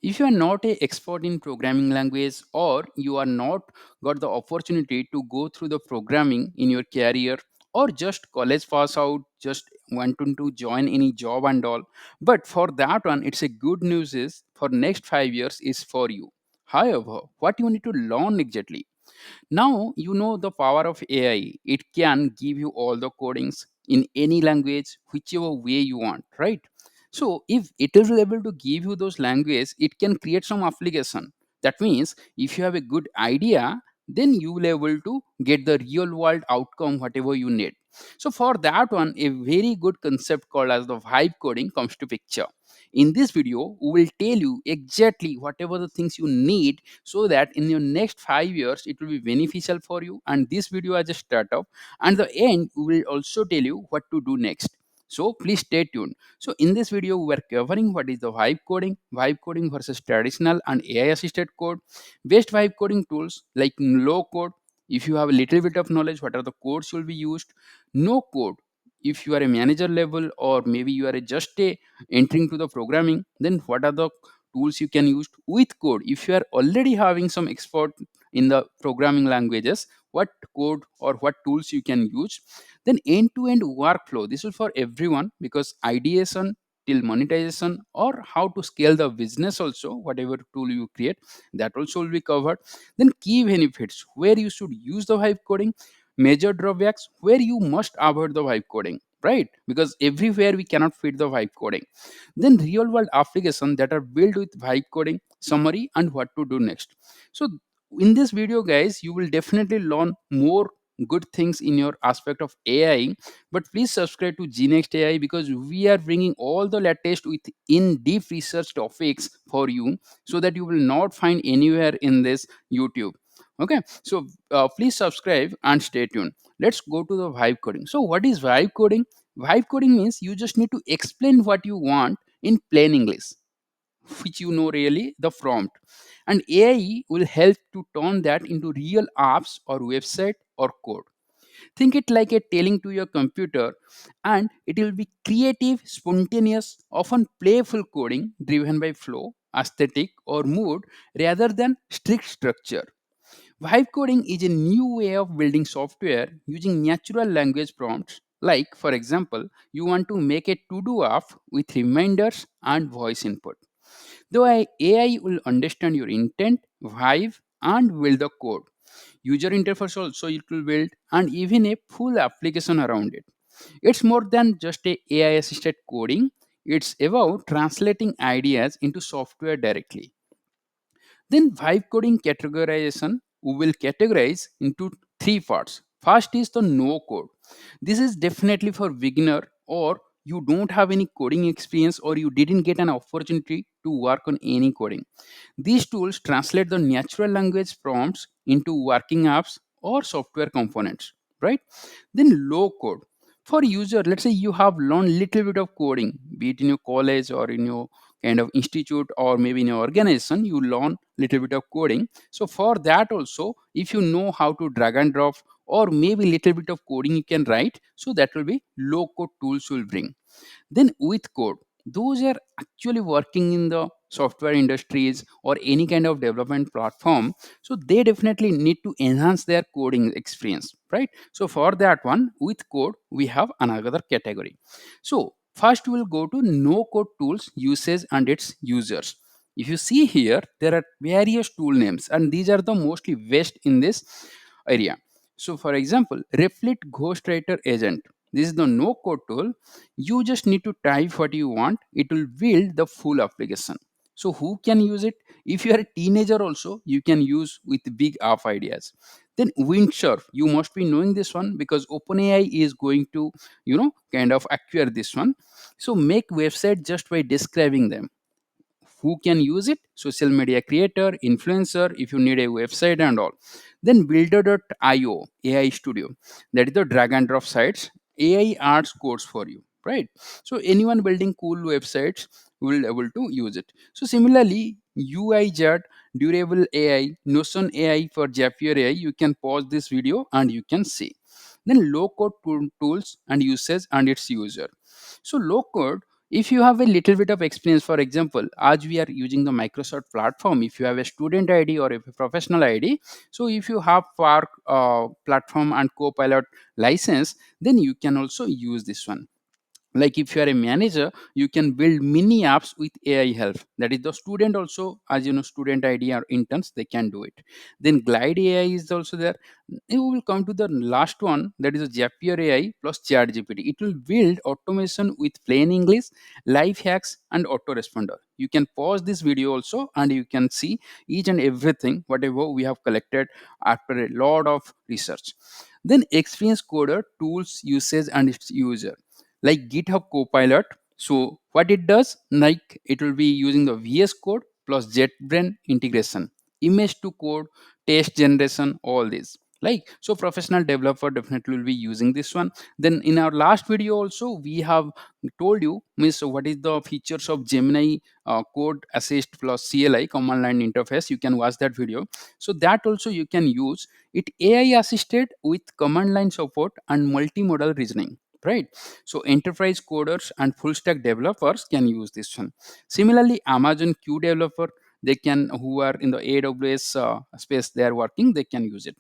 If you are not a expert in programming language, or you are not got the opportunity to go through the programming in your career, or just college pass out, just wanting to join any job and all, but for that one, it's a good news is for next 5 years is for you. However, what you need to learn exactly, now you know the power of AI. It can give you all the codings in any language, whichever way you want, right? So if it is able to give you those languages, it can create some application. That means if you have a good idea, then you will able to get the real world outcome, whatever you need. So for that one, a very good concept called as the vibe coding comes to picture. In this video, we will tell you exactly whatever the things you need so that in your next 5 years it will be beneficial for you. And this video as a startup, and the end we will also tell you what to do next. So please stay tuned. So in this video we are covering what is the vibe coding versus traditional and AI assisted code, best vibe coding tools like low code. If you have a little bit of knowledge, what are the codes will be used? No code, if you are a manager level, or maybe you are just a entering to the programming, then what are the tools you can use? With code, if you are already having some expert in the programming languages, what code or what tools you can use? Then end to end workflow, this is for everyone, because ideation till monetization, or how to scale the business also, whatever tool you create, that also will be covered. Then key benefits, where you should use the vibe coding, major drawbacks, where you must avoid the vibe coding, right? Because everywhere we cannot fit the vibe coding. Then real world applications that are built with vibe coding, summary, and what to do next. So in this video guys, you will definitely learn more good things in your aspect of AI. But please subscribe to Gnext AI, because we are bringing all the latest with in deep research topics for you, so that you will not find anywhere in this YouTube. Okay, so please subscribe and stay tuned. Let's go to the vibe coding. So what is vibe coding? Vibe coding means you just need to explain what you want in plain English, which you know really the prompt, and AI will help to turn that into real apps or website or code. Think it like a telling to your computer, and it will be creative, spontaneous, often playful coding driven by flow, aesthetic, or mood, rather than strict structure. Vibe coding is a new way of building software using natural language prompts. Like, for example, you want to make a to do app with reminders and voice input. Though AI will understand your intent, vibe, and build the code. User interface also it will build, and even a full application around it. It's more than just a AI assisted coding. It's about translating ideas into software directly. Then vibe coding categorization, we will categorize into three parts. First is the no code. This is definitely for beginner, or you don't have any coding experience, or you didn't get an opportunity to work on any coding. These tools translate the natural language prompts into working apps or software components, right? Then low code. For user, let's say you have learned little bit of coding, be it in your college or in your kind of institute, or maybe in your organization, you learn little bit of coding. So for that also, if you know how to drag and drop, or maybe little bit of coding you can write, so that will be low code tools will bring. Then with code, those are actually working in the software industries or any kind of development platform, so they definitely need to enhance their coding experience, right? So for that one, with code we have another category. So first we'll go to no code tools usage and its users. If you see here, there are various tool names, and these are the mostly best in this area. So for example, Replit Ghostwriter Agent, this is the no code tool. You just need to type what you want, it will build the full application. So who can use it? If you are a teenager also, you can use with big app ideas. Then Windsurf, you must be knowing this one, because OpenAI is going to kind of acquire this one. So make website just by describing them. Who can use it? Social media creator, influencer, if you need a website and all. Then builder.io AI studio, that is the drag and drop sites. AI adds codes for you, right? So anyone building cool websites will able to use it. So similarly, UiJet, durable AI, Notion AI for Zapier AI, you can pause this video and you can see. Then low code tools and usage and its user. So low code, If you have a little bit of experience, for example, as we are using the Microsoft platform, if you have a student ID or a professional ID, so if you have Spark platform and Copilot license, then you can also use this one. Like if you are a manager, you can build mini apps with AI help. That is the student also, as you know, student ID or interns, they can do it. Then Glide AI is also there. You will come to the last one, that is a Zapier AI plus Chat GPT. It will build automation with plain English, life hacks, and autoresponder. You can pause this video also and you can see each and everything whatever we have collected after a lot of research. Then experience coder tools, usage, and its user, like GitHub Copilot. So what it does, like it will be using the VS Code plus JetBrains integration, image to code, text generation, all this. Like so, professional developer definitely will be using this one. Then in our last video also we have told you miss what is the features of Gemini code assist plus CLI command line interface. You can watch that video. So that also you can use it, AI assisted with command line support and multimodal reasoning, right? So enterprise coders and full stack developers can use this one. Similarly, Amazon Q developer, they can, who are in the AWS space, they are working, they can use it.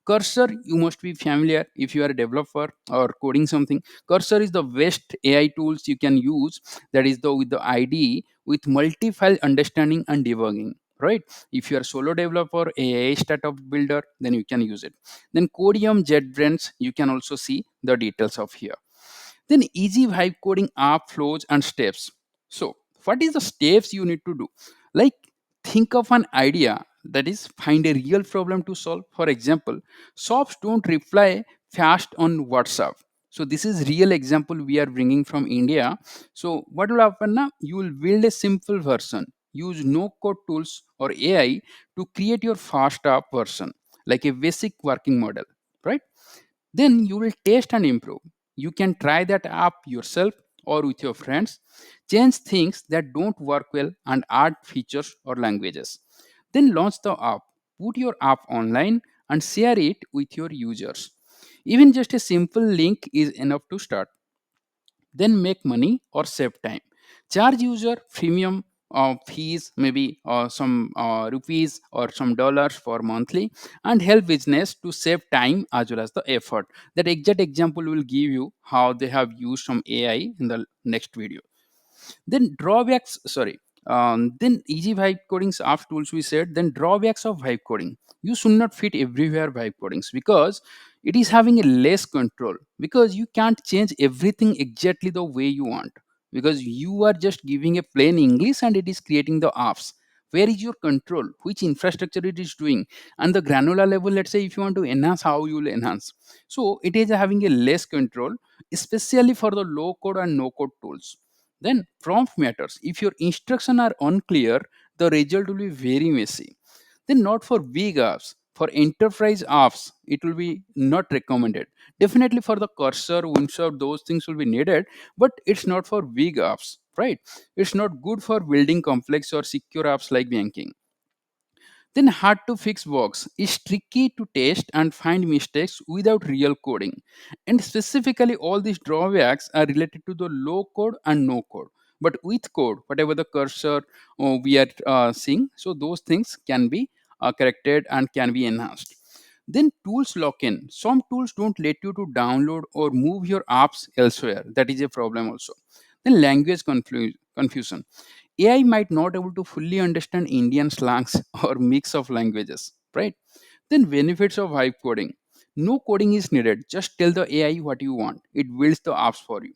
Cursor, you must be familiar if you are a developer or coding something. Cursor is the best AI tools you can use. That is the with the IDE with multi-file understanding and debugging. Right? If you are solo developer, AI startup builder, then you can use it. Then Codium, JetBrains, you can also see the details of here. Then easy vibe coding app flows and steps. So what is the steps you need to do? Like think of an idea, that is find a real problem to solve. For example, shops don't reply fast on WhatsApp. So this is real example we are bringing from India. So what will happen now? You will build a simple version. Use no code tools or AI to create your fast app version, like a basic working model, right? Then you will test and improve. You can try that app yourself or with your friends, change things that don't work well, and add features or languages. Then launch the app, put your app online, and share it with your users. Even just a simple link is enough to start. Then make money or save time. Charge user premium fees, maybe some rupees or some dollars for monthly, and help business to save time as well as the effort. That exact example will give you how they have used some AI in the next video. Then drawbacks, sorry, then easy vibe codings app tools we said. Then drawbacks of vibe coding, you should not fit everywhere vibe codings because it is having a less control, because you can't change everything exactly the way you want, because you are just giving a plain English and it is creating the apps. Where is your control, which infrastructure it is doing, and the granular level, let's say if you want to enhance, how you will enhance. So it is having a less control, especially for the low code and no code tools. Then prompt matters. If your instructions are unclear, the result will be very messy. Then not for big apps. For enterprise apps, it will be not recommended. Definitely for the cursor, Windsurf, those things will be needed, but it's not for big apps, right? It's not good for building complex or secure apps like banking. Then hard to fix bugs is tricky to test and find mistakes without real coding. And specifically, all these drawbacks are related to the low code and no code. But with code, whatever the cursor we are seeing, so those things can be corrected and can be enhanced. Then tools lock in. Some tools don't let you to download or move your apps elsewhere. That is a problem also. Then language confusion. AI might not able to fully understand Indian slangs or mix of languages, right? Then benefits of vibe coding. No coding is needed. Just tell the AI what you want. It builds the apps for you.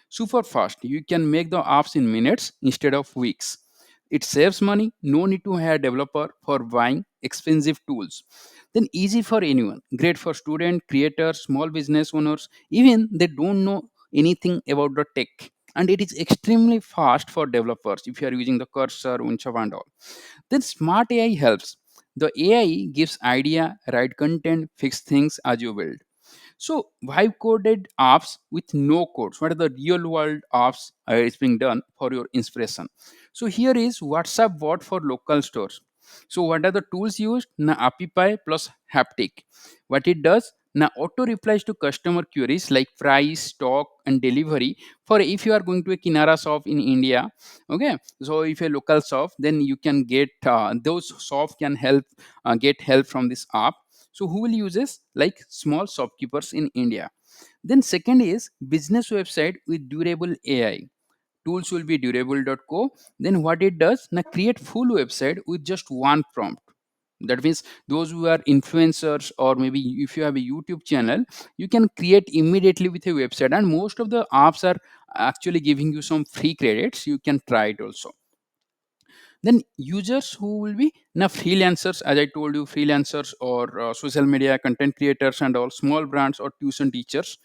Super fast. You can make the apps in minutes instead of weeks. It saves money. No need to hire a developer for buying expensive tools. Then easy for anyone. Great for student, creators, small business owners. Even they don't know anything about the tech. And it is extremely fast for developers if you are using the cursor, Unchav and all. Then smart AI helps. The AI gives idea, write content, fix things as you build. So vibe coded apps with no codes. What are the real world apps is being done for your inspiration? So here is WhatsApp bot for local stores. So what are the tools used? Na AppyPie plus Haptic. What it does? Now auto replies to customer queries like price, stock, and delivery. For if you are going to a Kinara shop in India, okay, so if a local shop, then you can get those shop can help get help from this app. So who will use this? Like small shopkeepers in India. Then second is business website with durable AI. Tools will be durable.co. Then what it does, now create full website with just one prompt. That means those who are influencers, or maybe if you have a YouTube channel, you can create immediately with a website, and most of the apps are actually giving you some free credits. You can try it also. Then users who will be now freelancers, as I told you, freelancers or social media content creators and all small brands or tuition teachers,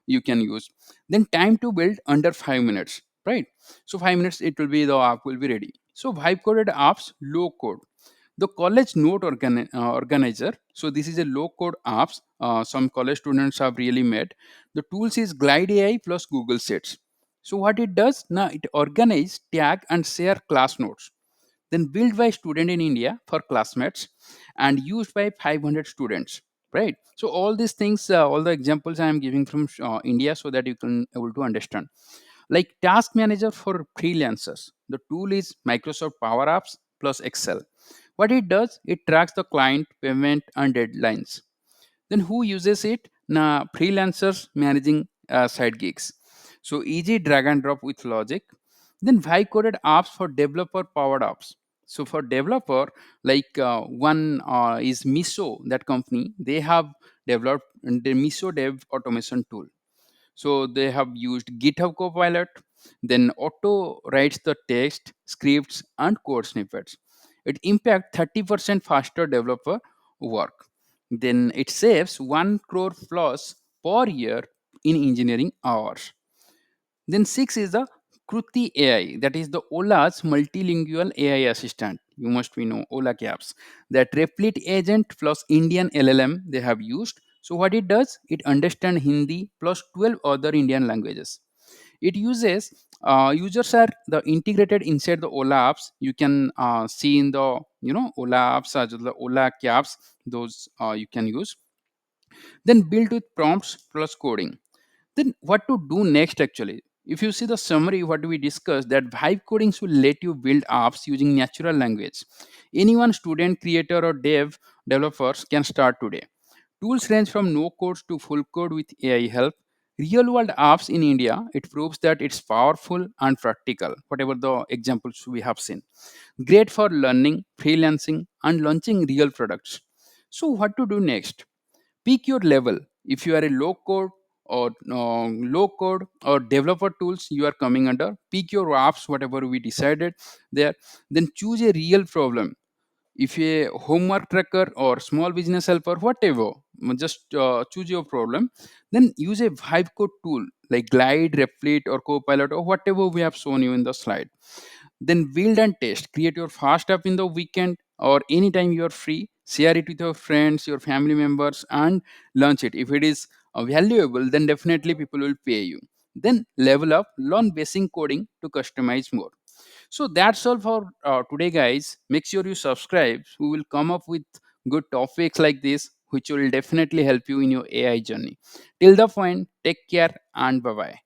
you can use. Then time to build under 5 minutes, right? So 5 minutes it will be, the app will be ready. So vibe coded apps, low code. The college note organizer, so this is a low code apps some college students have really made. The tools is glide AI plus Google Sheets. So what it does now, it organize, tag, and share class notes. Then built by student in India for classmates and used by 500 students, right? So all these things, all the examples I am giving from India, so that you can able to understand. Like task manager for freelancers, the tool is Microsoft Power Apps plus Excel. What it does, it tracks the client payment and deadlines. Then who uses it? Now freelancers managing side gigs. So easy drag and drop with logic. Then vibe coded apps for developer powered apps. So for developer, like one is Miso, that company, they have developed the Miso Dev automation tool. So they have used GitHub Copilot. Then auto writes the text, scripts, and code snippets. It impact 30% faster developer work. Then it saves 1 crore plus per year in engineering hours. Then six is the Kruti AI, that is the Ola's multilingual AI assistant. You must be know Ola Cabs. That Replit agent plus Indian LLM they have used. So what it does, it understands Hindi plus 12 other Indian languages. It uses users are the integrated inside the Ola apps. You can see in the Ola apps as well, the Ola Cabs. Those you can use. Then build with prompts plus coding. Then what to do next actually? If you see the summary, what we discussed, that vibe coding should let you build apps using natural language. Anyone, student, creator, or developers can start today. Tools range from no codes to full code with AI help. Real world apps in India, it proves that it's powerful and practical, whatever the examples we have seen. Great for learning, freelancing, and launching real products. So, what to do next? Pick your level. If you are a low code or developer tools you are coming under, pick your apps whatever we decided there. Then choose a real problem. If a homework tracker or small business helper, whatever, just choose your problem. Then use a vibe code tool like glide, replit, or copilot, or whatever we have shown you in the slide. Then build and test. Create your fast app in the weekend or anytime you are free. Share it with your friends, your family members, and launch it. If it is valuable, then definitely people will pay you. Then level up, learn basic coding to customize more. So that's all for today, guys. Make sure you subscribe. We will come up with good topics like this, which will definitely help you in your AI journey. Till the point, take care and bye bye.